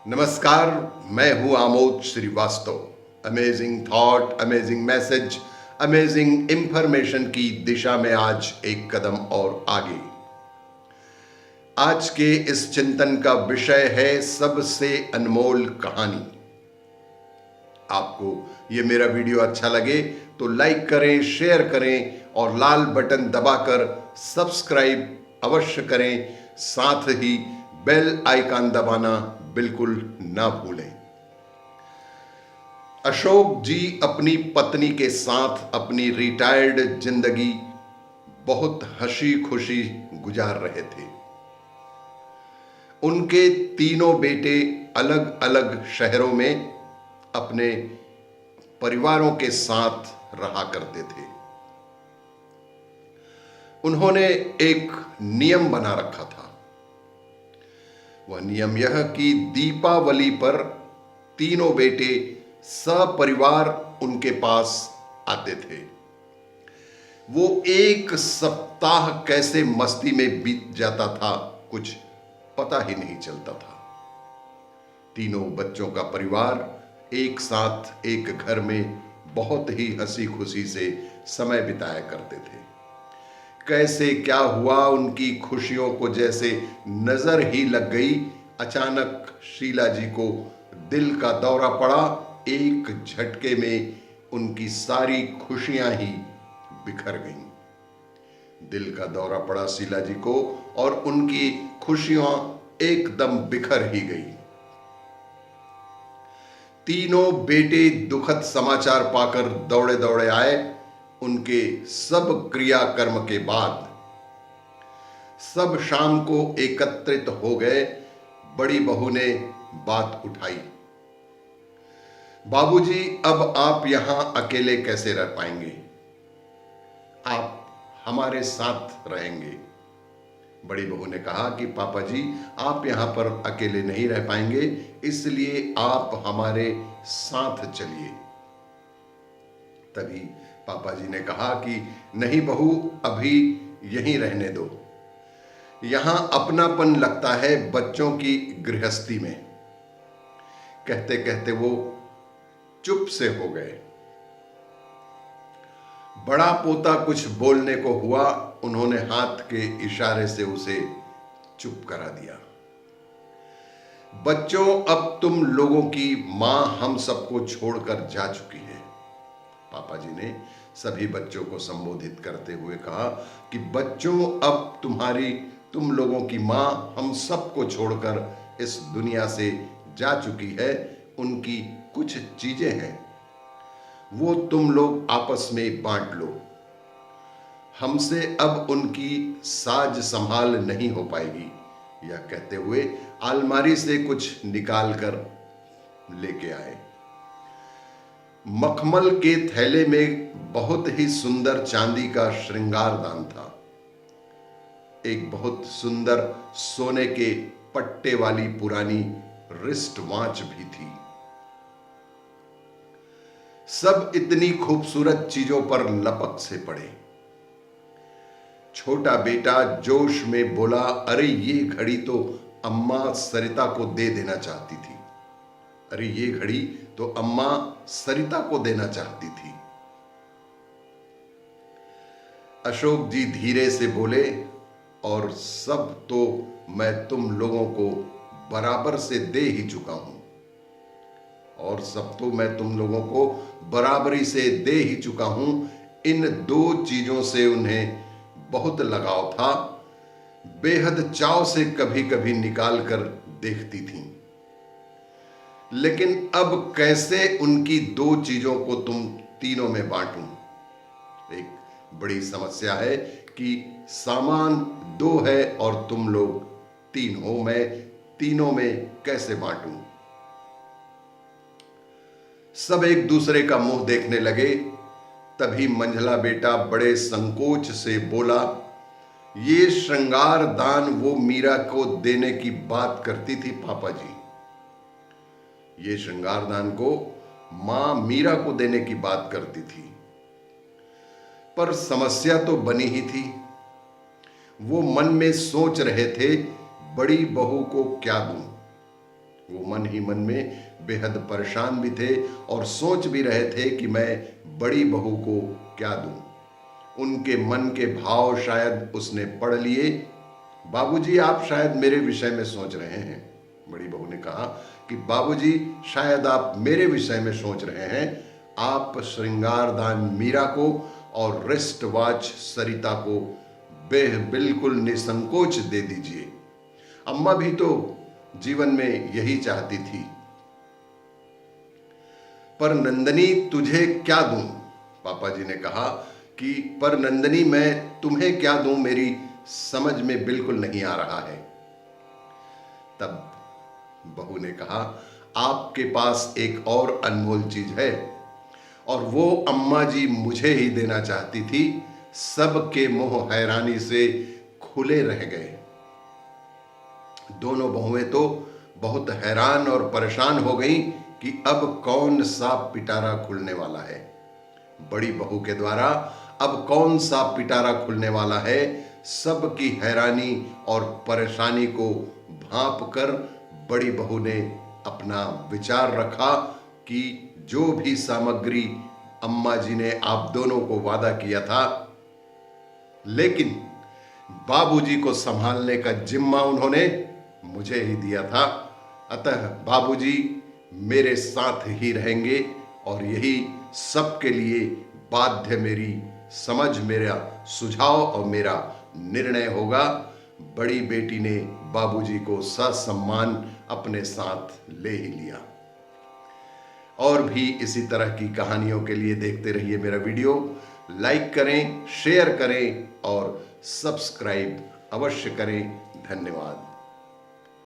नमस्कार, मैं हूं Amod Shrivastava. Amazing thought, amazing message, amazing information की दिशा में आज एक कदम और आगे। आज के इस चिंतन का विषय है सबसे अनमोल कहानी। आपको ये मेरा वीडियो अच्छा लगे तो लाइक करें, शेयर करें और लाल बटन दबाकर सब्सक्राइब अवश्य करें। साथ ही बेल आइकन दबाना बिल्कुल ना भूलें। अशोक जी अपनी पत्नी के साथ अपनी रिटायर्ड जिंदगी बहुत हंसी खुशी गुजार रहे थे। उनके तीनों बेटे अलग अलग शहरों में अपने परिवारों के साथ रहा करते थे। उन्होंने एक नियम बना रखा था। वह नियम यह कि दीपावली पर तीनों बेटे सपरिवार उनके पास आते थे। वो एक सप्ताह कैसे मस्ती में बीत जाता था कुछ पता ही नहीं चलता था। तीनों बच्चों का परिवार एक साथ एक घर में बहुत ही हंसी खुशी से समय बिताया करते थे। कैसे क्या हुआ, उनकी खुशियों को जैसे नजर ही लग गई। अचानक शीला जी को दिल का दौरा पड़ा। एक झटके में उनकी सारी खुशियां ही बिखर गईं। दिल का दौरा पड़ा शीला जी को और उनकी खुशियां एकदम बिखर ही गई। तीनों बेटे दुखद समाचार पाकर दौड़े दौड़े आए। उनके सब क्रियाकर्म के बाद सब शाम को एकत्रित हो गए। बड़ी बहू ने बात उठाई, बाबूजी, अब आप यहां अकेले कैसे रह पाएंगे? आप हमारे साथ रहेंगे। बड़ी बहू ने कहा कि पापा जी, आप यहां पर अकेले नहीं रह पाएंगे, इसलिए आप हमारे साथ चलिए। तभी पापा जी ने कहा कि नहीं बहू, अभी यहीं रहने दो। यहां अपनापन लगता है बच्चों की गृहस्थी में। कहते कहते वो चुप से हो गए। बड़ा पोता कुछ बोलने को हुआ, उन्होंने हाथ के इशारे से उसे चुप करा दिया। बच्चों, अब तुम लोगों की मां हम सबको छोड़कर जा चुकी है। पापा जी ने सभी बच्चों को संबोधित करते हुए कहा कि बच्चों, अब तुम लोगों की मां हम सबको छोड़कर इस दुनिया से जा चुकी है। उनकी कुछ चीजें हैं, वो तुम लोग आपस में बांट लो। हमसे अब उनकी साज संभाल नहीं हो पाएगी। यह कहते हुए अलमारी से कुछ निकाल कर लेके आए। मखमल के थैले में बहुत ही सुंदर चांदी का श्रृंगारदान था। एक बहुत सुंदर सोने के पट्टे वाली पुरानी रिस्ट वॉच भी थी। सब इतनी खूबसूरत चीजों पर लपक से पड़े। छोटा बेटा जोश में बोला, अरे ये घड़ी तो अम्मा सरिता को दे देना चाहती थी। अरे ये घड़ी तो अम्मा सरिता को देना चाहती थी। अशोक जी धीरे से बोले, और सब तो मैं तुम लोगों को बराबर से दे ही चुका हूं। और सब तो मैं तुम लोगों को बराबरी से दे ही चुका हूं। इन दो चीजों से उन्हें बहुत लगाव था। बेहद चाव से कभी कभी निकाल कर देखती थीं। लेकिन अब कैसे उनकी दो चीजों को तुम तीनों में बांटूं? एक बड़ी समस्या है कि सामान दो है और तुम लोग तीन हो। मैं तीनों में कैसे बांटूं? सब एक दूसरे का मुंह देखने लगे। तभी मंझला बेटा बड़े संकोच से बोला, ये श्रृंगार दान वो मीरा को देने की बात करती थी पापा जी। ये श्रृंगार दान को मां मीरा को देने की बात करती थी। पर समस्या तो बनी ही थी। वो मन में सोच रहे थे, बड़ी बहू को क्या दूं? वो मन ही मन में बेहद परेशान भी थे और सोच भी रहे थे कि मैं बड़ी बहू को क्या दूं। उनके मन के भाव शायद उसने पढ़ लिए। बाबूजी, आप शायद मेरे विषय में सोच रहे हैं। बड़ी बहू ने कहा कि बाबूजी, शायद आप मेरे विषय में सोच रहे हैं। आप श्रृंगारदान मीरा को और रिस्ट वॉच सरिता को बिल्कुल निसंकोच दे दीजिए। अम्मा भी तो जीवन में यही चाहती थी। पर नंदनी, तुझे क्या दूं? पापा जी ने कहा कि पर नंदनी, मैं तुम्हें क्या दूं, मेरी समझ में बिल्कुल नहीं आ रहा है। तब बहू ने कहा, आपके पास एक और अनमोल चीज है और वो अम्मा जी मुझे ही देना चाहती थी। सबके मुंह हैरानी से खुले रह गए। दोनों बहुएं तो बहुत हैरान और परेशान हो गईं कि अब कौन सा पिटारा खुलने वाला है। बड़ी बहू के द्वारा अब कौन सा पिटारा खुलने वाला है, सबकी हैरानी और परेशानी को भांप कर बड़ी बहू ने अपना विचार रखा कि जो भी सामग्री अम्मा जी ने आप दोनों को वादा किया था, लेकिन बाबूजी को संभालने का जिम्मा उन्होंने मुझे ही दिया था। अतः बाबूजी मेरे साथ ही रहेंगे और यही सबके लिए बाध्य मेरी समझ, मेरा सुझाव और मेरा निर्णय होगा। बड़ी बेटी ने बाबूजी को ससम्मान अपने साथ ले ही लिया। और भी इसी तरह की कहानियों के लिए देखते रहिए मेरा वीडियो। लाइक करें, शेयर करें और सब्सक्राइब अवश्य करें। धन्यवाद।